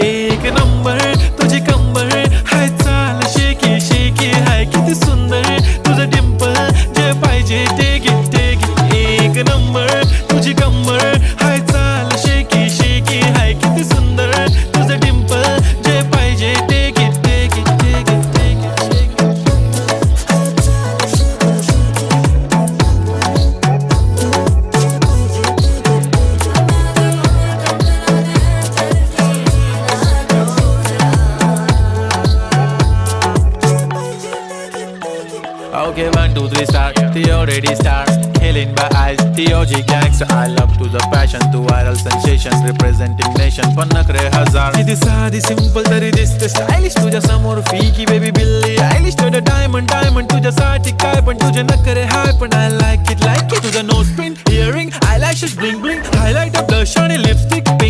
एक नंबर तुझी कंबर हाय चाल शेकी शेकी हाय किती सुंदर तुझं डिंपल जे पाहिजे ते घे एक नंबर तुझी कंबर हाय चाल शेकी शेकी हाय किती सुंदर तुझं डिंपल जे पाहिजे ते घे Okay, 1, 2, 3, start. The already start. Killing by eyes. The OG gangster. I love to the passion, to viral sensation, representing nation. पण नखरे हजार. किती साधी simple तरी दिसते stylish. तुझ्या समोर फीकी baby बिल्ली आयलिश. तुझं diamond तुझ्यासाठी काय पण तुझे नखरे हाय पण I like it. तुझं nose pin, earring, eyelashes bling bling, highlighter, blush आणि lipstick pink.